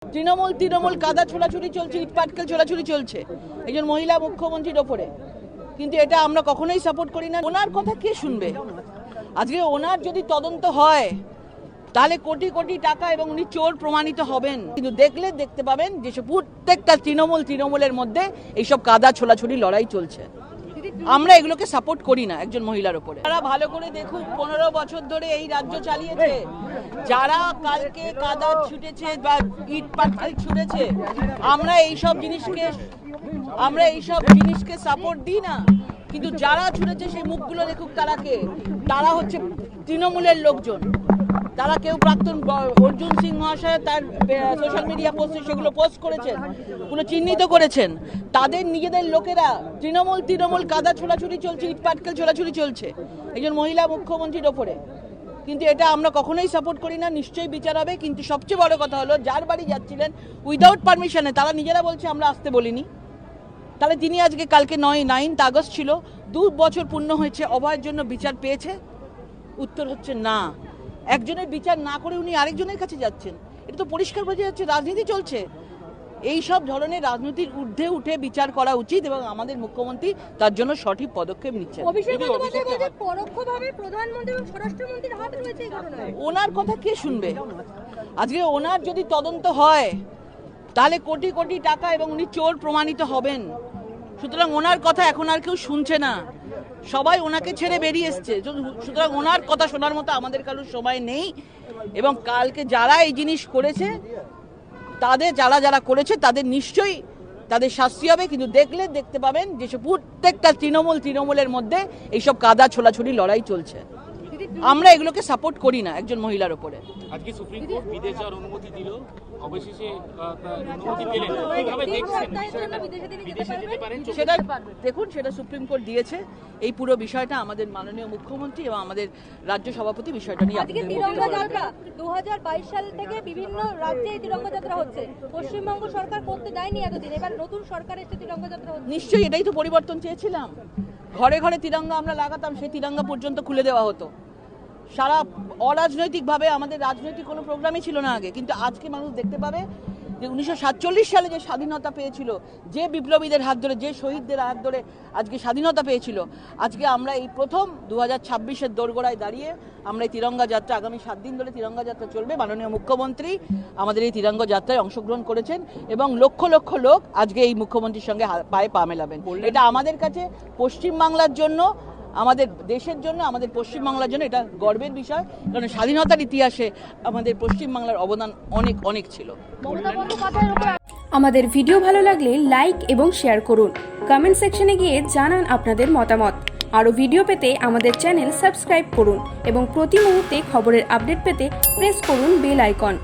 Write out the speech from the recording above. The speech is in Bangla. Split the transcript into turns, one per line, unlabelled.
তৃণমূল কাদা ছোড়াছুড়ি চলছে, ইট পাটকেল ছোড়াছুড়ি চলছে একজন মহিলা মুখ্যমন্ত্রীর ওপরে, কিন্তু এটা আমরা কখনোই সাপোর্ট করি না। ওনার কথা কে শুনবে? আজকে ওনার যদি তদন্ত হয় তাহলে কোটি কোটি টাকা এবং উনি চোর প্রমাণিত হবেন, কিন্তু দেখলে দেখতে পাবেন যে প্রত্যেকটা তৃণমূলের মধ্যে এইসব কাদা ছোড়াছুড়ি লড়াই চলছে। আমরা এগুলোকে সাপোর্ট করি না একজন মহিলার উপরে। যারা ভালো করে দেখুন, 15 বছর ধরে এই রাজ্য চালিয়েছে, যারা কালকে কাদা ছুটেছে বা ইট পাটকেল ছুটেছে, আমরা এইসব জিনিসকে সাপোর্ট দিই না। কিন্তু যারা ছুটেছে সেই মুখগুলো দেখুক, তারা হচ্ছে তৃণমূলের লোকজন। তারা কেউ প্রাক্তন অর্জুন সিং মহাশয় তার সোশ্যাল মিডিয়া পোস্টে সেগুলো পোস্ট করেছেন, কোনো চিহ্নিত করেছেন। তাদের নিজেদের লোকেরা তৃণমূল কাদা ছোড়াছুড়ি চলছে, ইট পাটকেল ছোড়াছুড়ি চলছে একজন মহিলা মুখ্যমন্ত্রীর ওপরে, কিন্তু এটা আমরা কখনোই সাপোর্ট করি না। নিশ্চয়ই বিচার হবে, কিন্তু সবচেয়ে বড় কথা হলো যার বাড়ি যাচ্ছিলেন উইদাউট পারমিশনে, তারা নিজেরা বলছে আমরা আসতে বলিনি। তাহলে তিনি আজকে কালকে 9 আগস্ট ছিল, 2 বছর পূর্ণ হয়েছে, অভয়ের জন্য বিচার পেয়েছে? উত্তর হচ্ছে না। একজনের বিচার না করে উনি আরেকজনের কাছে যাচ্ছেন, এটা তো পরিষ্কার বোঝা যাচ্ছে রাজনীতি চলছে। এই সব ধরনের রাজনীতির ঊর্ধ্বে উঠে বিচার করা উচিত এবং আমাদের মুখ্যমন্ত্রী তার জন্য সঠিক পদক্ষেপ নিচ্ছেন। ওনার কথা কে শুনবে? আজকে ওনার যদি তদন্ত হয় তাহলে কোটি কোটি টাকা এবং উনি চোর প্রমাণিত হবেন। সুতরাং ওনার কথা এখন আর কেউ শুনছে না, সবাই ওনাকে ছেড়ে বেরিয়ে এসছে। সুতরাং ওনার কথা শোনার মতো আমাদের কারোর সময় নেই। এবং কালকে যারা এই জিনিস করেছে, যারা করেছে তাদের নিশ্চয়ই তাদের শাস্তি হবে, কিন্তু দেখলে দেখতে পাবেন যে প্রত্যেকটা তৃণমূলের মধ্যে এইসব কাদা ছোড়াছুড়ি লড়াই চলছে। আমরা এগুলোকে সাপোর্ট করি না একজন মহিলার উপরে।
আজকে সুপ্রিম কোর্ট বিদেশ যাওয়ার অনুমতি দিল, অবশেষে অনুমতি পেলেন, কিভাবে দেখছেন বিদেশে যেতে পারেন?
সেটা দেখুন, সেটা সুপ্রিম কোর্ট দিয়েছে। এই পুরো বিষয়টা আমাদের মাননীয় মুখ্যমন্ত্রী এবং আমাদের রাজ্য সভাপতি বিষয়টা নিয়ে
আজকে তিরঙ্গা যাত্রা 2022 সাল থেকে বিভিন্ন রাজ্যে তিরঙ্গা যাত্রা হচ্ছে। পশ্চিমবঙ্গ সরকার করতে দেয়নি এতদিন, এবার নতুন সরকার এসে তিরঙ্গা যাত্রা হচ্ছে।
নিশ্চয়ই এটাই তো পরিবর্তন চেয়েছিলাম। ঘরে ঘরে তিরঙ্গা আমরা লাগাতাম, সেই তিরঙ্গা পর্যন্ত খুলে দেওয়া হতো। সারা অরাজনৈতিকভাবে আমাদের রাজনৈতিক কোনো প্রোগ্রামই ছিল না আগে, কিন্তু আজকে মানুষ দেখতে পাবে যে 1947 সালে যে স্বাধীনতা পেয়েছিল, যে বিপ্লবীদের হাত ধরে, যে শহীদদের হাত ধরে আজকে স্বাধীনতা পেয়েছিল, আজকে আমরা এই প্রথম 2026-এর দোরগোড়ায় দাঁড়িয়ে আমরা এই তিরঙ্গা যাত্রা, আগামী 7 দিন ধরে তিরঙ্গা যাত্রা চলবে। মাননীয় মুখ্যমন্ত্রী আমাদের এই তিরঙ্গা যাত্রায় অংশগ্রহণ করেছেন এবং লক্ষ লক্ষ লোক আজকে এই মুখ্যমন্ত্রীর সঙ্গে পায়ে পা মেলাবেন। এটা আমাদের কাছে পশ্চিমবাংলার জন্য, আমাদের দেশের জন্য, আমাদের পশ্চিমবাংলার জন্য এটা গর্বের বিষয়, কারণ স্বাধীনতার ইতিহাসে আমাদের পশ্চিমবাংলার অবদান অনেক অনেক ছিল।
আমাদের ভিডিও ভালো লাগলে লাইক এবং শেয়ার করুন। কমেন্ট সেকশনে গিয়ে জানান আপনাদের মতামত। আরও ভিডিও পেতে আমাদের চ্যানেল সাবস্ক্রাইব করুন এবং প্রতি মুহূর্তে খবরের আপডেট পেতে প্রেস করুন বেল আইকন।